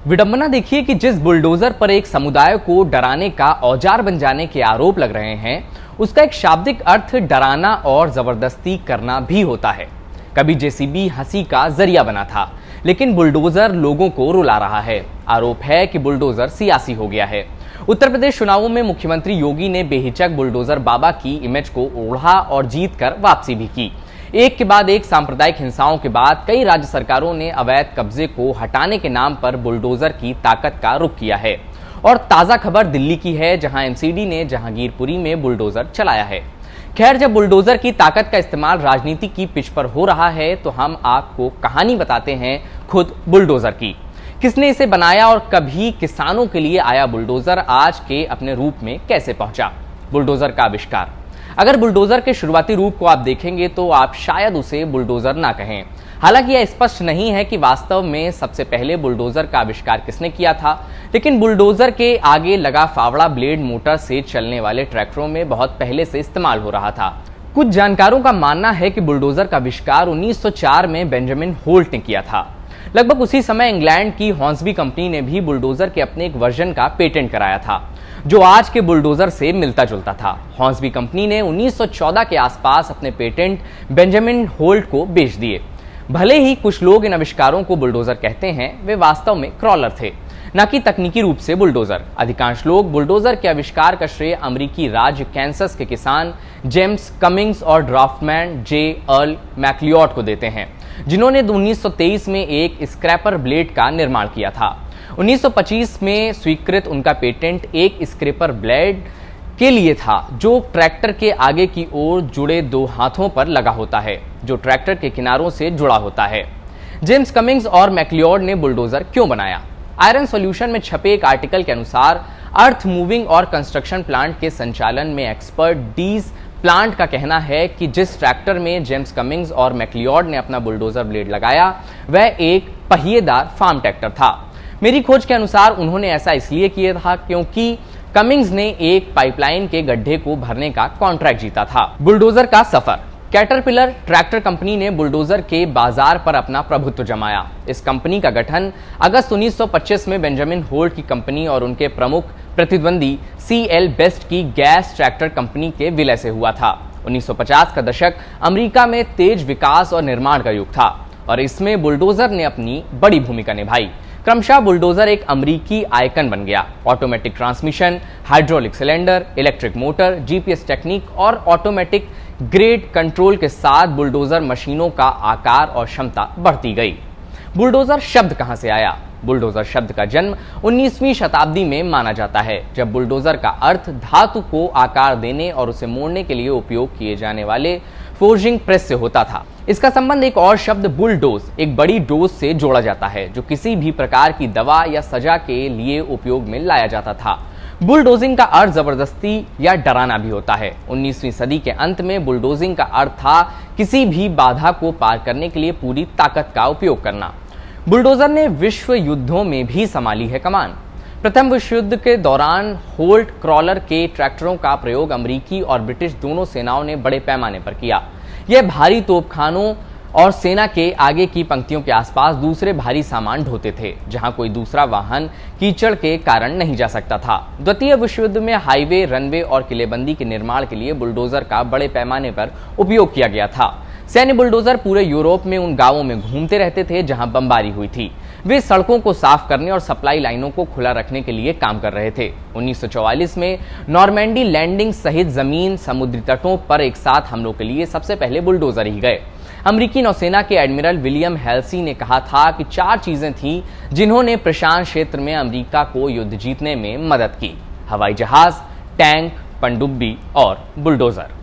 विडंबना देखिए कि जिस बुलडोजर पर एक समुदाय को डराने का औजार बन जाने के आरोप लग रहे हैं, उसका एक शाब्दिक अर्थ डराना और जबरदस्ती करना भी होता है। कभी जेसीबी हंसी का जरिया बना था, लेकिन बुलडोजर लोगों को रुला रहा है। आरोप है कि बुलडोजर सियासी हो गया है। उत्तर प्रदेश चुनावों में मुख्यमंत्री योगी ने बेहिचक बुलडोजर बाबा की इमेज को ओढ़ा और जीत कर वापसी भी की। एक के बाद एक सांप्रदायिक हिंसाओं के बाद कई राज्य सरकारों ने अवैध कब्जे को हटाने के नाम पर बुलडोजर की ताकत का रुख किया है। और ताजा खबर दिल्ली की है, जहां एमसीडी ने जहांगीरपुरी में बुलडोजर चलाया है। खैर, जब बुलडोजर की ताकत का इस्तेमाल राजनीति की पिच पर हो रहा है, तो हम आपको कहानी बताते हैं खुद बुलडोजर की। किसने इसे बनाया और कभी किसानों के लिए आया बुलडोजर आज के अपने रूप में कैसे पहुंचा। बुलडोजर का आविष्कार। अगर बुलडोजर के शुरुआती रूप को आप देखेंगे तो आप शायद उसे बुलडोजर ना कहें। हालांकि यह स्पष्ट नहीं है कि वास्तव में सबसे पहले बुलडोजर का आविष्कार किसने किया था, लेकिन बुलडोजर के आगे लगा फावड़ा ब्लेड मोटर से चलने वाले ट्रैक्टरों में बहुत पहले से इस्तेमाल हो रहा था। कुछ जानकारों का मानना है कि बुलडोजर का आविष्कार 1904 में बेंजामिन होल्ट ने किया था। लगभग उसी समय इंग्लैंड की हॉर्न्सबी कंपनी ने भी बुलडोजर के अपने एक वर्जन का पेटेंट कराया था, जो आज के बुलडोजर से मिलता जुलता था। हॉर्न्सबी कंपनी ने 1914 के आसपास अपने पेटेंट बेंजामिन होल्ट को बेच दिए। भले ही कुछ लोग इन आविष्कारों को बुलडोजर कहते हैं, वे वास्तव में क्रॉलर थे, न कि तकनीकी रूप से बुलडोजर। अधिकांश लोग बुलडोजर के आविष्कार का श्रेय अमेरिकी राज्य कैंसस के किसान जेम्स कमिंग्स और ड्राफ्टमैन जे अर्ल मैक्लियोड को देते हैं, जिन्होंने 1923 में एक स्क्रैपर ब्लेड का निर्माण किया था। 1925 में स्वीकृत उनका पेटेंट एक स्क्रैपर ब्लेड के लिए था, जो ट्रैक्टर के आगे की ओर जुड़े दो हाथों पर लगा होता है, जो ट्रैक्टर के किनारों से जुड़ा होता है। जेम्स कमिंग्स और मैक्लियोड ने बुलडोजर क्यों बनाया? आयरन सॉल्यूशन में छपे एक आर्टिकल के अनुसार अर्थ मूविंग और कंस्ट्रक्शन प्लांट के संचालन में एक्सपर्ट डीज प्लांट का कहना है कि जिस ट्रैक्टर में जेम्स कमिंग्स और मैक्लियोड ने अपना बुलडोजर ब्लेड लगाया, वह एक पहिएदार फार्म ट्रैक्टर था। मेरी खोज के अनुसार उन्होंने ऐसा इसलिए किया था क्योंकि कमिंग्स ने एक पाइपलाइन के गड्ढे को भरने का कॉन्ट्रैक्ट जीता था। बुलडोजर का सफर। कैटरपिलर ट्रैक्टर कंपनी ने बुलडोजर के बाजार पर अपना प्रभुत्व जमाया। इस कंपनी का गठन अगस्त 1925 में बेंजामिन होल्ट की कंपनी और उनके प्रमुख प्रतिद्वंदी सीएल बेस्ट की गैस ट्रैक्टर कंपनी के विलय से हुआ था। 1950 का दशक अमेरिका में तेज विकास और निर्माण का युग था, और इसमें बुलडोजर ने अपनी बड़ी भूमिका निभाई। क्रमशः बुलडोजर एक अमेरिकी आइकन बन गया। Automatic transmission, hydraulic cylinder, electric motor, GPS technique और ऑटोमेटिक ग्रेड कंट्रोल के साथ बुलडोजर मशीनों का आकार और क्षमता बढ़ती गई। बुलडोजर शब्द कहां से आया? बुलडोजर शब्द का जन्म 19वीं शताब्दी में माना जाता है, जब बुलडोजर का अर्थ धातु को आकार देने और उसे मोड़ने के लिए उपयोग किए जाने वाले फोर्जिंग प्रेस से होता था। इसका संबंध एक और शब्द बुलडोज, एक बड़ी डोज से जोड़ा जाता है, जो किसी भी प्रकार की दवा या सजा के लिए उपयोग में लाया जाता था। बुलडोजिंग का अर्थ जबरदस्ती या डराना भी होता है। 19वीं सदी के अंत में बुलडोजिंग का अर्थ था किसी भी बाधा को पार करने के लिए पूरी ताकत का उपयोग करना। बुलडोजर ने विश्व युद्धों में भी संभाली है कमान। प्रथम विश्व युद्ध के दौरान होल्ट क्रॉलर के ट्रैक्टरों का प्रयोग अमेरिकी और ब्रिटिश दोनों सेनाओं ने बड़े पैमाने पर किया। यह भारी तोपखानों और सेना के आगे की पंक्तियों के आसपास दूसरे भारी सामान ढोते थे, जहां कोई दूसरा वाहन कीचड़ के कारण नहीं जा सकता था। द्वितीय विश्व युद्ध में हाईवे, रनवे और किलेबंदी के निर्माण के लिए बुलडोजर का बड़े पैमाने पर उपयोग किया गया था। सैन्य बुलडोजर पूरे यूरोप में उन गांवों में घूमते रहते थे जहां बमबारी हुई थी। वे सड़कों को साफ करने और सप्लाई लाइनों को खुला रखने के लिए काम कर रहे थे। 1944 में नॉर्मैंडी लैंडिंग सहित जमीन समुद्री तटों पर एक साथ हमलों के लिए सबसे पहले बुलडोजर ही गए। अमेरिकी नौसेना के एडमिरल विलियम हेल्सी ने कहा था कि 4 चीजें थीं जिन्होंने प्रशांत क्षेत्र में अमेरिका को युद्ध जीतने में मदद की: हवाई जहाज, टैंक, पनडुब्बी और बुलडोजर।